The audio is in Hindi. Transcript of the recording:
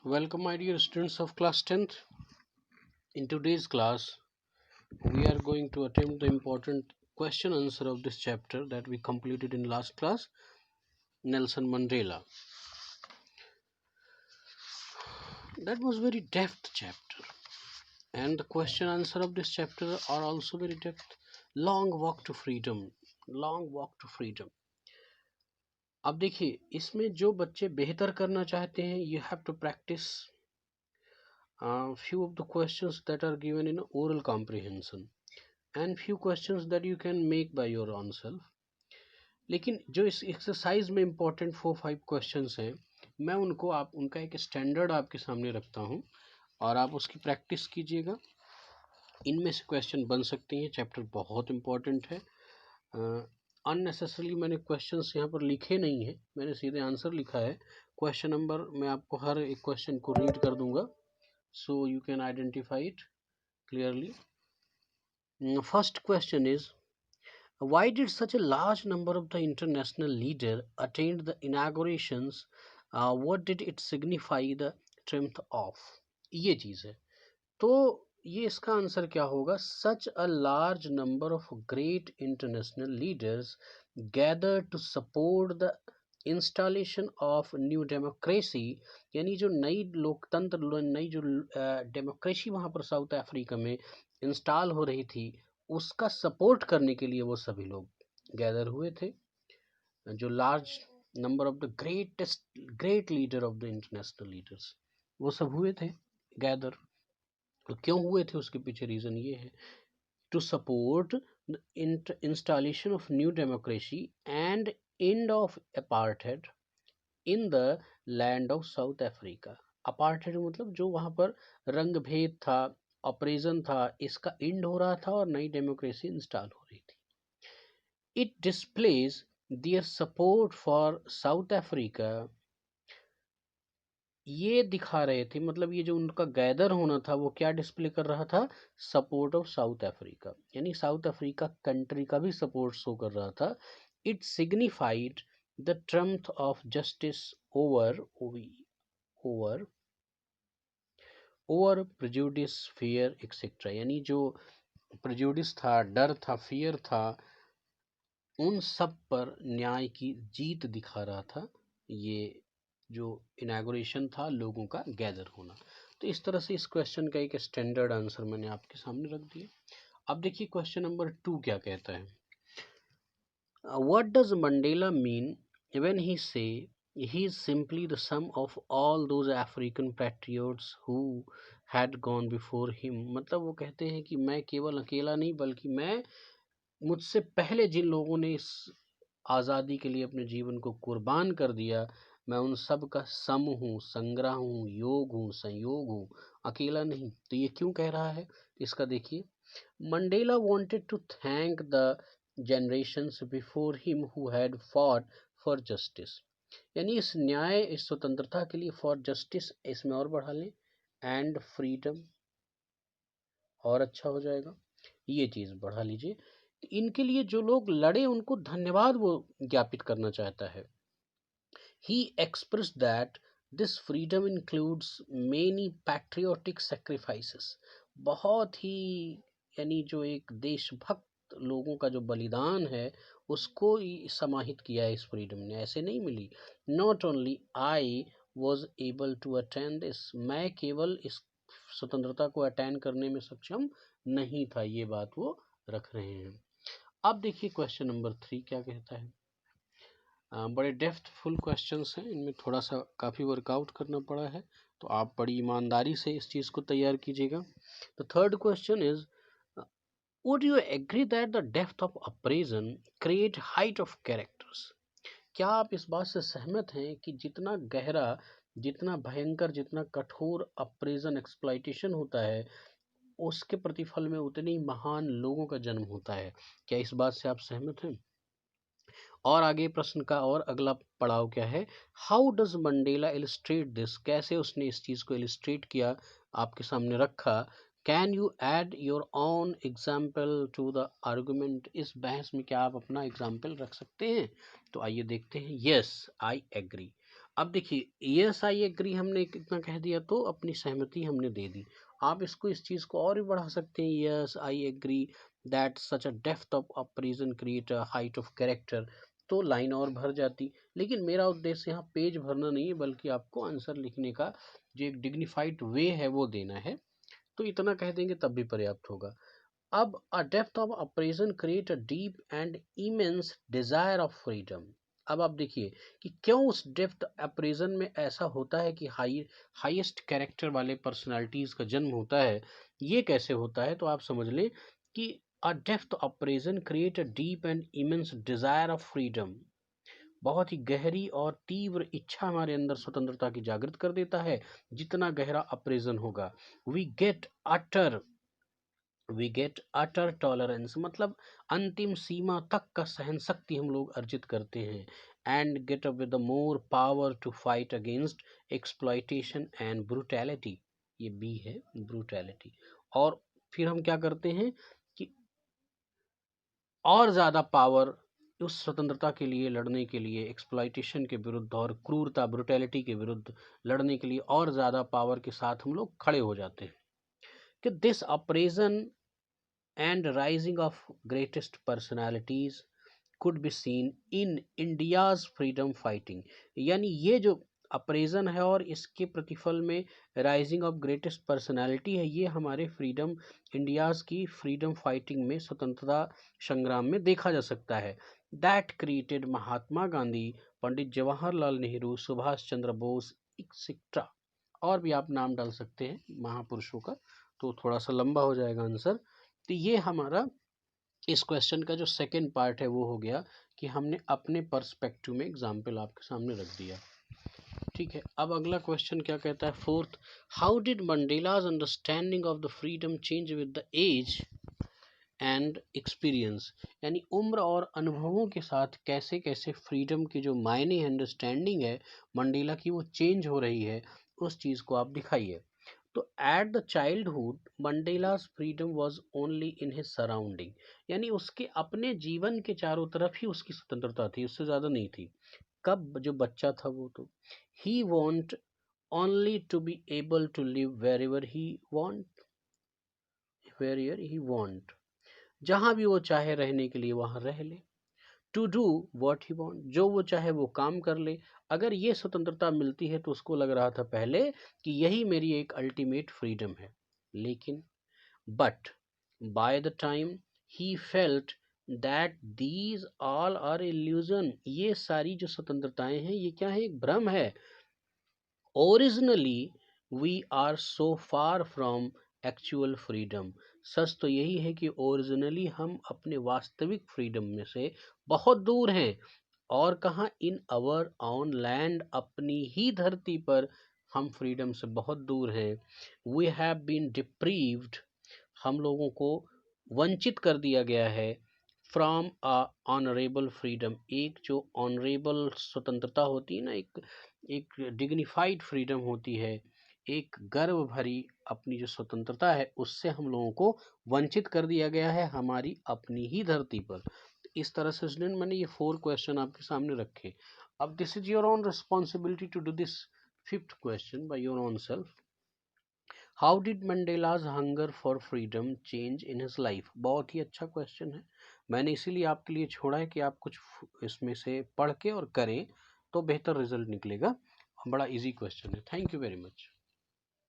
Welcome, my dear students of class 10th. In today's class, we are going to attempt the important question answer of this chapter that we completed in last class, Nelson Mandela. That was very depth chapter, and the question answer of this chapter are also very depth. Long walk to freedom, long walk to freedom. अब देखिए इसमें जो बच्चे बेहतर करना चाहते हैं, you have to practice few of the questions that are given in oral comprehension and few questions that you can make by your own self. लेकिन जो इस एक्सरसाइज में इंपॉर्टेंट 4-5 क्वेश्चंस हैं, मैं उनको आप उनका एक स्टैंडर्ड आपके सामने रखता हूं और आप उसकी प्रैक्टिस कीजिएगा। इनमें से क्वेश्चन बन सकते हैं, चैप्टर बहुत इंपॉर्टेंट है। अननेसेसरली मैंने क्वेश्चंस यहाँ पर लिखे नहीं है, मैंने सीधे आंसर लिखा है। क्वेश्चन नंबर मैं आपको हर एक क्वेश्चन को रीड कर दूंगा, so you can identify it clearly. First question is, why did such a large number of the international leaders attend the inaugurations? What did it signify the triumph of? ये चीज है, तो ये इसका आंसर क्या होगा? Such a large number of great international leaders gathered to support the installation of new democracy, यानी जो नई लोकतंत्र, नई जो डेमोक्रेसी वहां पर साउथ अफ्रीका में इंस्टॉल हो रही थी, उसका सपोर्ट करने के लिए वो सभी लोग गैदर हुए थे। जो large number of the great leader of the international leaders, वो सब हुए थे गैदर। तो क्यों हुए थे, उसके पीछे रीजन ये है, to support the installation of new democracy and end of apartheid in the land of South Africa. Apartheid मतलब जो वहां पर रंग भेद था, ऑपरेशन था, इसका एंड हो रहा था और नई डेमोक्रेसी इंस्टॉल हो रही थी। It displays their support for south Africa, ये दिखा रहे थे, मतलब ये जो उनका गैदर होना था वो क्या डिस्प्ले कर रहा था? सपोर्ट ऑफ साउथ अफ्रीका, यानी साउथ अफ्रीका कंट्री का भी सपोर्ट शो कर रहा था। It signified the Trump of justice over over over prejudice, fear etcetera, यानी जो प्रेजुडिस था, डर था, फियर था, उन सब पर न्याय की जीत दिखा रहा था ये जो इनॉग्रेशन था, लोगों का गैदर होना। तो इस तरह से इस क्वेश्चन का एक स्टैंडर्ड आंसर मैंने आपके सामने रख दिया। अब देखिए क्वेश्चन नंबर 2 क्या कहता है। What does Mandela mean when he से he is simply the sum of all those African patriots who had gone before him? मतलब वो कहते हैं कि मैं केवल अकेला नहीं, बल्कि मैं मुझसे पहले जिन लोगों ने इस आज़ादी के लिए अपने जीवन को कुर्बान कर दिया, मैं उन सब का सम हूँ, संग्रह हूँ, योग हूँ, संयोग हूँ, अकेला नहीं। तो ये क्यों कह रहा है, इसका देखिए। Mandela wanted to thank the generations before him who had fought for justice, यानी इस न्याय, इस स्वतंत्रता के लिए, फॉर जस्टिस इसमें और बढ़ा लें, एंड फ्रीडम और अच्छा हो जाएगा, ये चीज बढ़ा लीजिए। इनके लिए जो लोग लड़े उनको धन्यवाद वो ज्ञापित करना चाहता है। He express that this freedom includes many patriotic sacrifices, बहुत ही, यानी जो एक देशभक्त लोगों का जो बलिदान है उसको ही समाहित किया है इस फ्रीडम ने, ऐसे नहीं मिली। Not only I was able to attend this, मैं केवल इस स्वतंत्रता को अटेंड करने में सक्षम नहीं था, ये बात वो रख रहे हैं। अब देखिए क्वेश्चन नंबर 3 क्या कहता है। बड़े डेप्थफुल क्वेश्चंस हैं, इनमें थोड़ा सा काफ़ी वर्कआउट करना पड़ा है, तो आप बड़ी ईमानदारी से इस चीज़ को तैयार कीजिएगा। The third question is, would you agree that the depth of oppression create height of characters? क्या आप इस बात से सहमत हैं कि जितना गहरा, जितना भयंकर, जितना कठोर अप्रेजन एक्सप्लॉइटेशन होता है, उसके प्रतिफल में उतने ही महान लोगों का जन्म होता है? क्या इस बात से आप सहमत हैं? और आगे प्रश्न का और अगला पड़ाव क्या है, how does Mandela illustrate this, कैसे उसने इस चीज को इलिस्ट्रेट किया, आपके सामने रखा। Can you add your own example to the argument, इस बहस में क्या आप अपना एग्जाम्पल रख सकते हैं? तो आइए देखते हैं। यस आई एग्री, अब देखिए, यस आई एग्री हमने कितना कह दिया तो अपनी सहमति हमने दे दी। आप इसको इस चीज़ को और भी बढ़ा सकते हैं, yes I agree that such a depth of oppression create a height of character, तो लाइन और भर जाती। लेकिन मेरा उद्देश्य यहाँ पेज भरना नहीं है, बल्कि आपको आंसर लिखने का जो एक डिग्निफाइड वे है वो देना है। तो इतना कह देंगे तब भी पर्याप्त होगा। अब a depth of oppression create a deep and immense desire of freedom. अब आप देखिए कि क्यों उस डेप्थ अप्रेजन में ऐसा होता है कि हाईएस्ट कैरेक्टर वाले पर्सनालिटीज का जन्म होता है। ये कैसे होता है, तो आप समझ लें कि a depth oppression create a deep and immense desire of freedom, बहुत ही गहरी और तीव्र इच्छा हमारे अंदर स्वतंत्रता की जागृत कर देता है। जितना गहरा अप्रेजन होगा, we get utter we get utter tolerance, मतलब अंतिम सीमा तक का सहन शक्ति हम लोग अर्जित करते हैं। And get up with more power to fight against exploitation and brutality, ये बी है ब्रूटैलिटी। और फिर हम क्या करते हैं कि और ज्यादा पावर उस स्वतंत्रता के लिए लड़ने के लिए, एक्सप्लॉइटेशन के विरुद्ध और क्रूरता ब्रूटैलिटी के विरुद्ध लड़ने के लिए और ज्यादा पावर के साथ हम लोग खड़े हो जाते हैं। कि this अप्रेजन and rising of greatest personalities could be seen in India's freedom fighting। यानी ये जो अप्रेजन है और इसके प्रतिफल में राइजिंग ऑफ ग्रेटेस्ट पर्सनालिटी है, ये हमारे फ्रीडम इंडियाज की फ्रीडम फाइटिंग में, स्वतंत्रता संग्राम में देखा जा सकता है। That created Mahatma Gandhi, Pandit Jawaharlal Nehru, Subhash Chandra Bose etcetera. और भी आप नाम डाल सकते हैं महापुरुषों का, तो थोड़ा सा लंबा हो जाएगा आंसर। तो ये हमारा इस क्वेश्चन का जो सेकंड पार्ट है वो हो गया कि हमने अपने पर्सपेक्टिव में एग्जाम्पल आपके सामने रख दिया। ठीक है, अब अगला क्वेश्चन क्या कहता है, fourth, how did Mandela's understanding of the freedom change with the age and experience. यानी उम्र और अनुभवों के साथ कैसे कैसे फ्रीडम की जो मायने अंडरस्टैंडिंग है मंडेला की वो चेंज हो रही है, उस चीज को आप दिखाइए। तो at the childhood Mandela's freedom was only in his surrounding, यानी उसके अपने जीवन के चारों तरफ ही उसकी स्वतंत्रता थी, उससे ज्यादा नहीं थी। कब जो बच्चा था वो तो he want only to be able to live where he want, जहां भी वो चाहे रहने के लिए वहां रह ले। To do what he want, जो वो चाहे वो काम कर ले। अगर ये स्वतंत्रता मिलती है तो उसको लग रहा था पहले कि यही मेरी एक अल्टीमेट फ्रीडम है। लेकिन but by the time he felt that these all are illusion, ये सारी जो स्वतंत्रताएं हैं ये क्या है, एक भ्रम है। Originally we are so far from actual freedom, सच तो यही है कि ओरिजिनली हम अपने वास्तविक फ्रीडम में से बहुत दूर हैं। और कहाँ, इन अवर ऑन लैंड, अपनी ही धरती पर हम फ्रीडम से बहुत दूर हैं। वी हैव बीन डिप्रीव्ड, हम लोगों को वंचित कर दिया गया है। फ्रॉम अ ऑनरेबल फ्रीडम, एक जो ऑनरेबल स्वतंत्रता होती है ना, एक डिग्निफाइड फ्रीडम होती है, एक गर्व भरी अपनी जो स्वतंत्रता है, उससे हम लोगों को वंचित कर दिया गया है हमारी अपनी ही धरती पर। इस तरह से स्टूडेंट मैंने ये 4 क्वेश्चन आपके सामने रखे। अब this is your own responsibility to do this 5th question by your own self. How did Mandela's hunger for freedom change in his life, बहुत ही अच्छा क्वेश्चन है। मैंने इसीलिए आपके लिए छोड़ा है कि आप कुछ इसमें से पढ़ के और करें तो बेहतर रिजल्ट निकलेगा। बड़ा इजी क्वेश्चन है। Thank you very much.